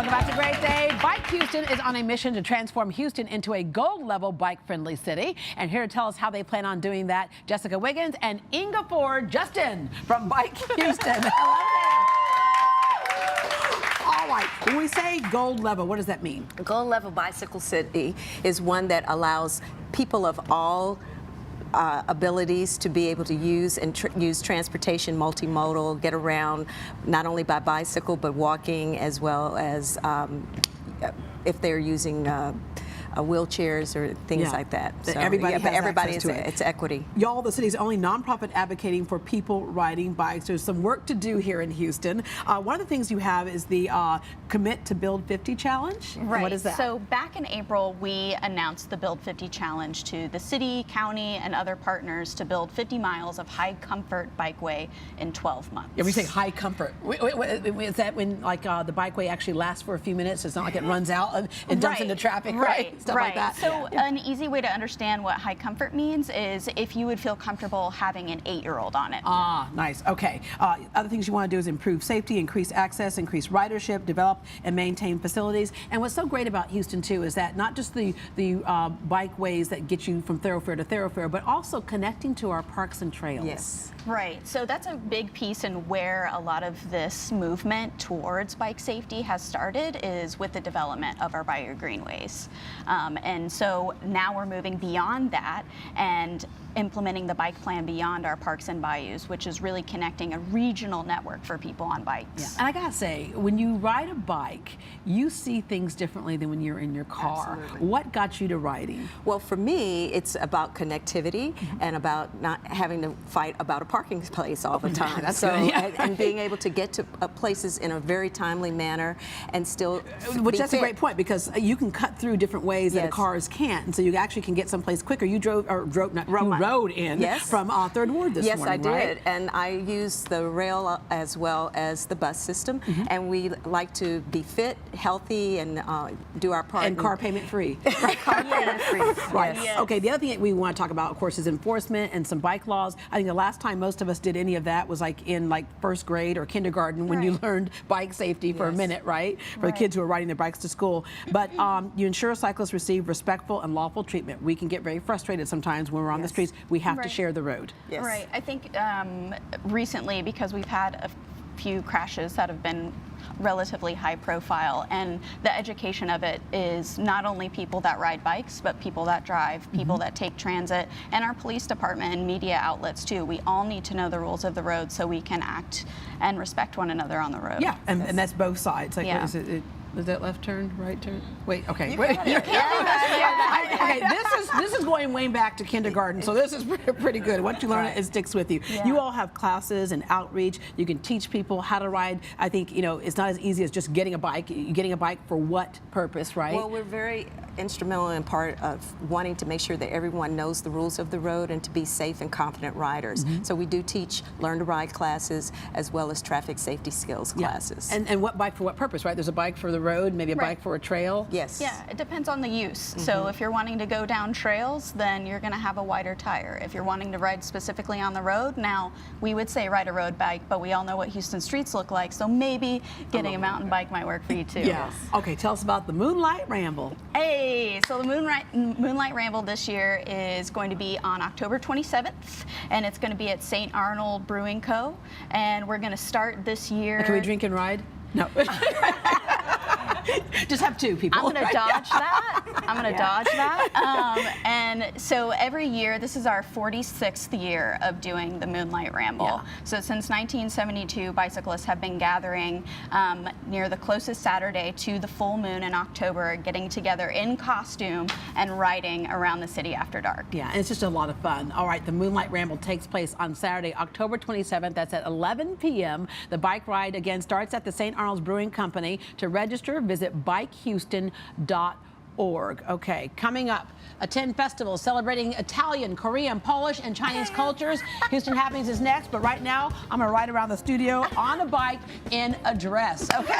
Welcome back to Great Day. BikeHouston is on a mission to transform Houston into a gold-level bike-friendly city. And here to tell us how they plan on doing that, Jessica Wiggins and Inge Justin from BikeHouston. Hello there. All right, when we say gold level, what does that mean? A gold level bicycle city is one that allows people of all abilities to be able to use transportation, multimodal, get around not only by bicycle but walking, as well as if they're using wheelchairs or things like that. So everybody has access to it. It's equity. Y'all, the city's only nonprofit advocating for people riding bikes. There's some work to do here in Houston. One of the things you have is the Commit to Build 50 Challenge. Right. What is that? So back in April, we announced the Build 50 Challenge to the city, county, and other partners to build 50 miles of high comfort bikeway in 12 months. Yeah, we say high comfort. Is that when like the bikeway actually lasts for a few minutes? It's not like it runs out and dumps into traffic, right? Stuff like that. So an easy way to understand what high comfort means is if you would feel comfortable having an 8-year-old on it. Ah, nice. Okay. Other things you want to do is improve safety, increase access, increase ridership, develop and maintain facilities. And what's so great about Houston too is that not just the bikeways that get you from thoroughfare to thoroughfare, but also connecting to our parks and trails. Yes. Right, so that's a big piece in where a lot of this movement towards bike safety has started is with the development of our bio-greenways. And so now we're moving beyond that and implementing the bike plan beyond our parks and bayous, which is really connecting a regional network for people on bikes. Yeah. And I gotta say, when you ride a bike, you see things differently than when you're in your car. Absolutely. What got you to riding? Well, for me, it's about connectivity and about not having to fight about a parking place all the time. That's so, good. Yeah. and being able to get to places in a very timely manner and still Which that's a great point, because you can cut through different ways that cars can't, and so you actually can get someplace quicker. You rode in from Third Ward this morning, Yes, I did. Right? And I use the rail as well as the bus system. And we like to be fit, healthy, and do our part. And car payment free. Right, car payment free. Right. Yes. Okay, the other thing that we want to talk about, of course, is enforcement and some bike laws. I think the last time most of us did any of that was like in first grade or kindergarten when you learned bike safety for a minute, right? For the kids who are riding their bikes to school. But you ensure cyclists receive respectful and lawful treatment. We can get very frustrated sometimes when we're on the streets. We have to share the road. Yes. Right, I think recently, because we've had a few crashes that have been relatively high profile, and the education of it is not only people that ride bikes, but people that drive, people that take transit, and our police department and media outlets too. We all need to know the rules of the road so we can act and respect one another on the road. Yeah, and that's both sides. Like, Yeah. Is that left turn, right turn? Wait, okay. Okay, This is going way back to kindergarten, so this is pretty good. What you learn, it sticks with you. Yeah. You all have classes and outreach. You can teach people how to ride. I think, it's not as easy as just getting a bike. Getting a bike for what purpose, right? Well, we're very instrumental in part of wanting to make sure that everyone knows the rules of the road and to be safe and confident riders. So we do teach learn to ride classes as well as traffic safety skills classes. And what bike for what purpose, right? There's a bike for the road, maybe a bike for a trail. Yes. Yeah, it depends on the use. So if you're wanting to go down trails, then you're going to have a wider tire. If you're wanting to ride specifically on the road, now we would say ride a road bike, but we all know what Houston streets look like, so maybe getting a mountain bike might work for you too. Yeah. Okay, tell us about the Moonlight Ramble. Hey, so the Moonlight Ramble this year is going to be on October 27th, and it's going to be at St. Arnold Brewing Co. And we're going to start this year. Can we drink and ride? No. Just have two people. I'm going to dodge that. I'm going to dodge that. And so every year, this is our 46th year of doing the Moonlight Ramble. Yeah. So since 1972, bicyclists have been gathering near the closest Saturday to the full moon in October, getting together in costume and riding around the city after dark. Yeah, and it's just a lot of fun. All right, the Moonlight Ramble takes place on Saturday, October 27th. That's at 11 p.m. The bike ride, again, starts at the St. Arnold's Brewing Company. To register, visit bikehouston.org. Okay, coming up, attend festivals celebrating Italian, Korean, Polish, and Chinese cultures. Houston Happenings is next, but right now, I'm going to ride around the studio on a bike in a dress, okay?